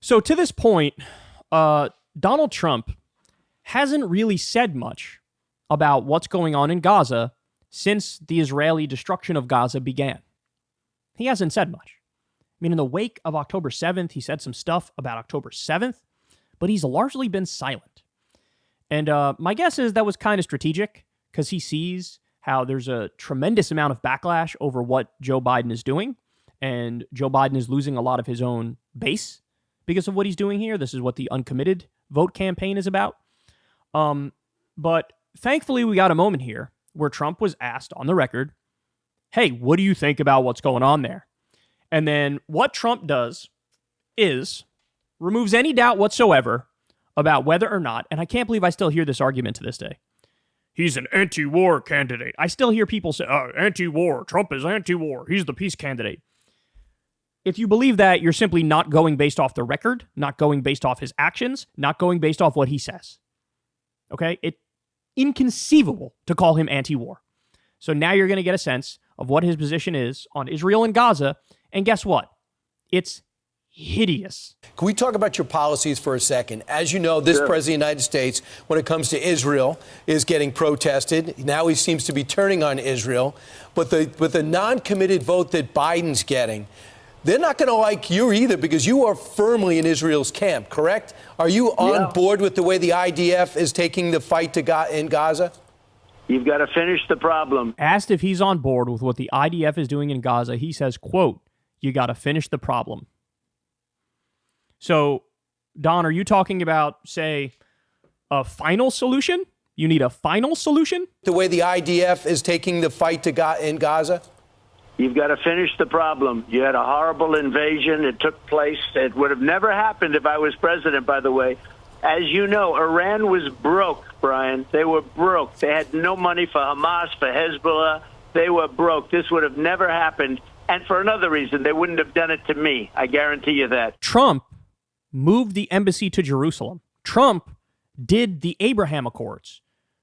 So to this point, Donald Trump hasn't really said much about what's going on in Gaza since the Israeli destruction of Gaza began. He hasn't said much. I mean, in the wake of October 7th, he said some stuff about October 7th, but he's largely been silent. And my guess is that was kind of strategic because he sees how there's a tremendous amount of backlash over what Joe Biden is doing. And Joe Biden is losing a lot of his own base because of what he's doing here. This is what the uncommitted vote campaign is about. But thankfully, we got a moment here where Trump was asked on the record, hey, what do you think about what's going on there? And then what Trump does is removes any doubt whatsoever about whether or not, and I can't believe I still hear this argument to this day, he's an anti-war candidate. I still hear people say, oh, anti-war, Trump is anti-war, he's the peace candidate. If you believe that, you're simply not going based off the record, not going based off his actions, not going based off what he says. Okay? It's inconceivable to call him anti-war. So now you're going to get a sense of what his position is on Israel and Gaza, and guess what? It's hideous. Can we talk about your policies for a second? As you know, this president of the United States, when it comes to Israel, is getting protested. Now he seems to be turning on Israel. But the non-committed vote that Biden's getting, they're not going to like you either because you are firmly in Israel's camp, correct? Are you on board with the way the IDF is taking the fight in Gaza? You've got to finish the problem. Asked if he's on board with what the IDF is doing in Gaza, he says, quote, you got to finish the problem. So, Don, are you talking about, say, a final solution? You need a final solution? The way the IDF is taking the fight in Gaza? You've got to finish the problem. You had a horrible invasion. It took place. It would have never happened if I was president, by the way. As you know, Iran was broke, Brian. They were broke. They had no money for Hamas, for Hezbollah. They were broke. This would have never happened. And for another reason, they wouldn't have done it to me. I guarantee you that. Trump moved the embassy to Jerusalem. Trump did the Abraham Accords.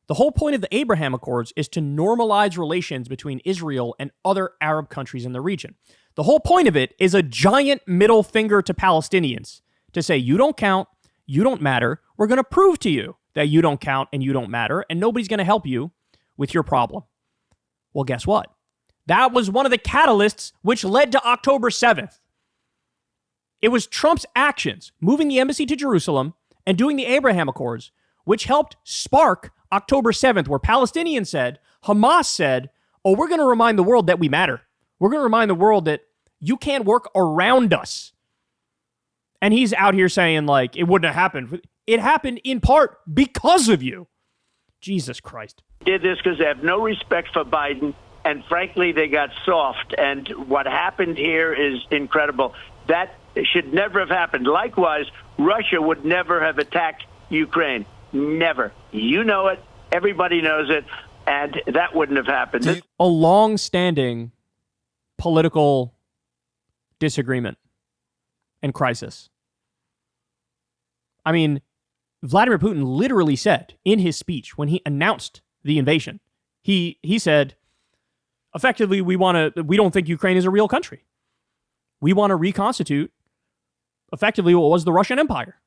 The whole point of the Abraham Accords is to normalize relations between Israel and other Arab countries in the region. The whole point of it is a giant middle finger to Palestinians to say, you don't count, you don't matter. We're going to prove to you that you don't count and you don't matter, and nobody's going to help you with your problem. Well, guess what? That was one of the catalysts which led to October 7th. It was Trump's actions, moving the embassy to Jerusalem and doing the Abraham Accords, which helped spark October 7th, where Palestinians said, Hamas said, oh, we're going to remind the world that we matter. We're going to remind the world that you can't work around us. And he's out here saying, like, it wouldn't have happened. It happened in part because of you. Jesus Christ. Did this because they have no respect for Biden, and frankly, they got soft. And what happened here is incredible. That should never have happened. Likewise, Russia would never have attacked Ukraine. Never. You know it. Everybody knows it. And that wouldn't have happened. A long-standing political disagreement and crisis. I mean, Vladimir Putin literally said in his speech when he announced the invasion, he said, effectively, we don't think Ukraine is a real country. We want to reconstitute effectively what was the Russian Empire.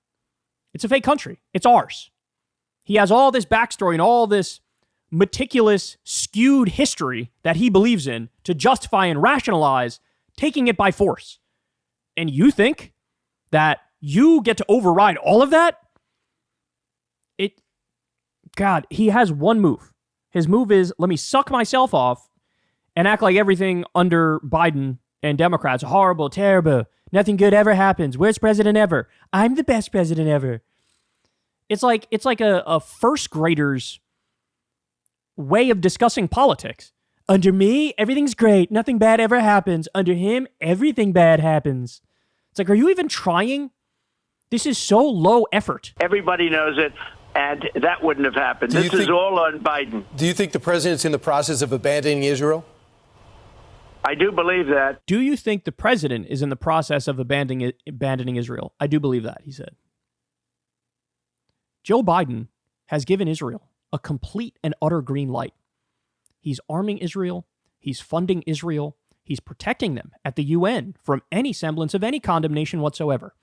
It's a fake country. It's ours. He has all this backstory and all this meticulous, skewed history that he believes in to justify and rationalize taking it by force. And you think that you get to override all of that? God, he has one move. His move is, let me suck myself off and act like everything under Biden and Democrats are horrible, terrible, nothing good ever happens. Worst president ever. I'm the best president ever. It's like a first grader's way of discussing politics. Under me, everything's great. Nothing bad ever happens. Under him, everything bad happens. It's like, are you even trying? This is so low effort. Everybody knows it, and that wouldn't have happened. This is all on Biden. Do you think the president's in the process of abandoning Israel? I do believe that. Do you think the president is in the process of abandoning Israel? I do believe that, he said. Joe Biden has given Israel a complete and utter green light. He's arming Israel. He's funding Israel. He's protecting them at the UN from any semblance of any condemnation whatsoever.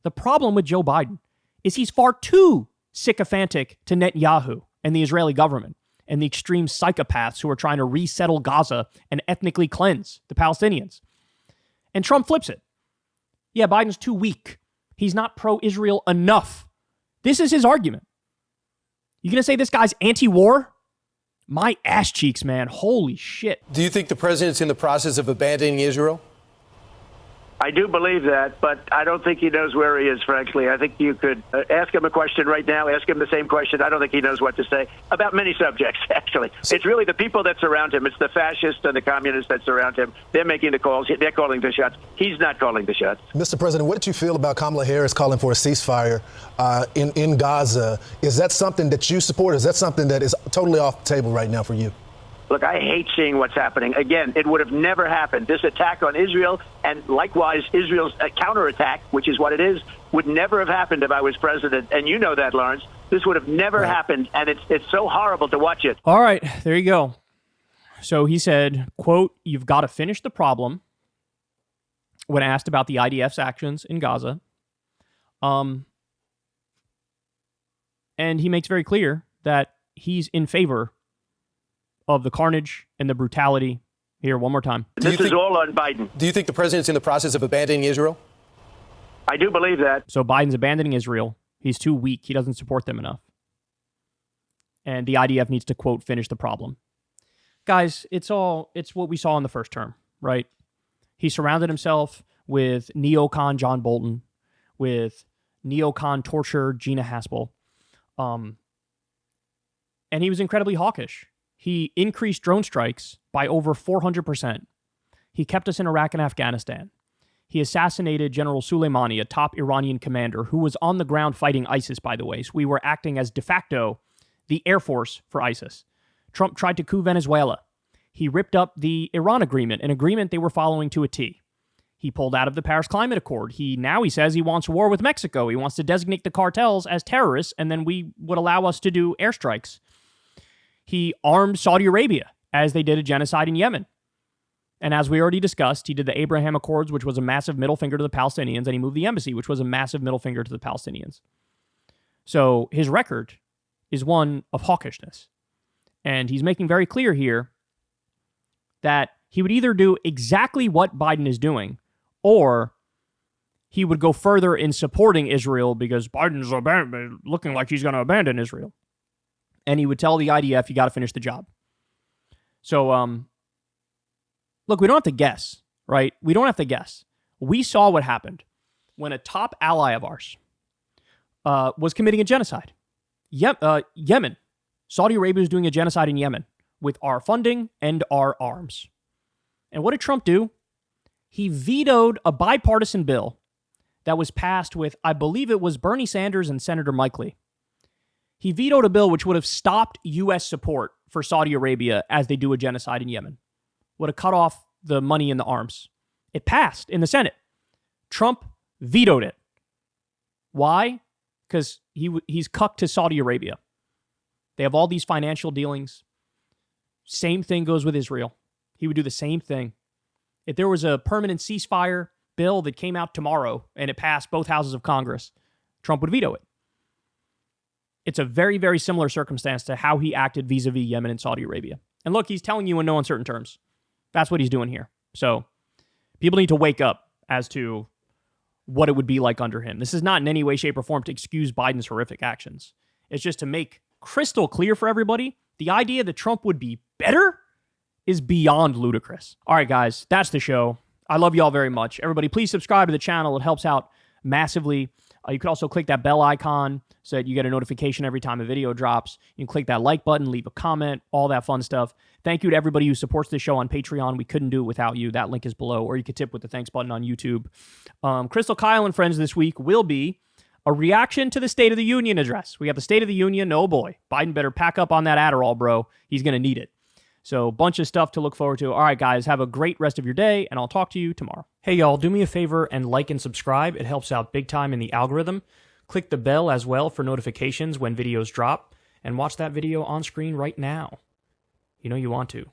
The problem with Joe Biden is he's far too sycophantic to Netanyahu and the Israeli government and the extreme psychopaths who are trying to resettle Gaza and ethnically cleanse the Palestinians. And Trump flips it. Yeah, Biden's too weak. He's not pro-Israel enough. This is his argument. You gonna say this guy's anti-war? My ass cheeks, man. Holy shit. Do you think the president's in the process of abandoning Israel? I do believe that, but I don't think he knows where he is, frankly. I think you could ask him a question right now, ask him the same question. I don't think he knows what to say about many subjects, actually. It's really the people that surround him. It's the fascists and the communists that surround him. They're making the calls. They're calling the shots. He's not calling the shots. Mr. President, what did you feel about Kamala Harris calling for a ceasefire in Gaza? Is that something that you support? Is that something that is totally off the table right now for you? Look, I hate seeing what's happening. Again, it would have never happened. This attack on Israel and likewise Israel's counterattack, which is what it is, would never have happened if I was president. And you know that, Lawrence. This would have never happened. And it's so horrible to watch it. All right, there you go. So he said, quote, "You've got to finish the problem," when asked about the IDF's actions in Gaza. And he makes very clear that he's in favor of the carnage and the brutality. Here, one more time. This is all on Biden. Do you think the president's in the process of abandoning Israel? I do believe that. So Biden's abandoning Israel. He's too weak. He doesn't support them enough. And the IDF needs to, quote, "finish the problem." Guys, it's what we saw in the first term, right? He surrounded himself with neocon John Bolton, with neocon torture Gina Haspel. And he was incredibly hawkish. He increased drone strikes by over 400%. He kept us in Iraq and Afghanistan. He assassinated General Soleimani, a top Iranian commander who was on the ground fighting ISIS, by the way. So we were acting as de facto the Air Force for ISIS. Trump tried to coup Venezuela. He ripped up the Iran agreement, an agreement they were following to a T. He pulled out of the Paris Climate Accord. Now he says he wants war with Mexico. He wants to designate the cartels as terrorists, and then we would allow us to do airstrikes. He armed Saudi Arabia as they did a genocide in Yemen. And as we already discussed, he did the Abraham Accords, which was a massive middle finger to the Palestinians, and he moved the embassy, which was a massive middle finger to the Palestinians. So his record is one of hawkishness. And he's making very clear here that he would either do exactly what Biden is doing, or he would go further in supporting Israel because Biden's looking like he's going to abandon Israel. And he would tell the IDF, you got to finish the job. So, look, we don't have to guess, right? We don't have to guess. We saw what happened when a top ally of ours was committing a genocide. Yemen. Saudi Arabia is doing a genocide in Yemen with our funding and our arms. And what did Trump do? He vetoed a bipartisan bill that was passed with, I believe it was Bernie Sanders and Senator Mike Lee. He vetoed a bill which would have stopped U.S. support for Saudi Arabia as they do a genocide in Yemen. Would have cut off the money and the arms. It passed in the Senate. Trump vetoed it. Why? Because he's cucked to Saudi Arabia. They have all these financial dealings. Same thing goes with Israel. He would do the same thing. If there was a permanent ceasefire bill that came out tomorrow and it passed both houses of Congress, Trump would veto it. It's a very, very similar circumstance to how he acted vis-a-vis Yemen and Saudi Arabia. And look, he's telling you in no uncertain terms. That's what he's doing here. So people need to wake up as to what it would be like under him. This is not in any way, shape, or form to excuse Biden's horrific actions. It's just to make crystal clear for everybody, the idea that Trump would be better is beyond ludicrous. All right, guys, that's the show. I love you all very much. Everybody, please subscribe to the channel. It helps out massively. You could also click that bell icon so that you get a notification every time a video drops. You can click that like button, leave a comment, all that fun stuff. Thank you to everybody who supports this show on Patreon. We couldn't do it without you. That link is below, or you could tip with the thanks button on YouTube. Crystal, Kyle, and friends this week will be a reaction to the State of the Union address. We have the State of the Union. Oh boy, Biden better pack up on that Adderall, bro. He's going to need it. So, bunch of stuff to look forward to. All right, guys, have a great rest of your day, and I'll talk to you tomorrow. Hey, y'all, do me a favor and like and subscribe. It helps out big time in the algorithm. Click the bell as well for notifications when videos drop, and watch that video on screen right now. You know you want to.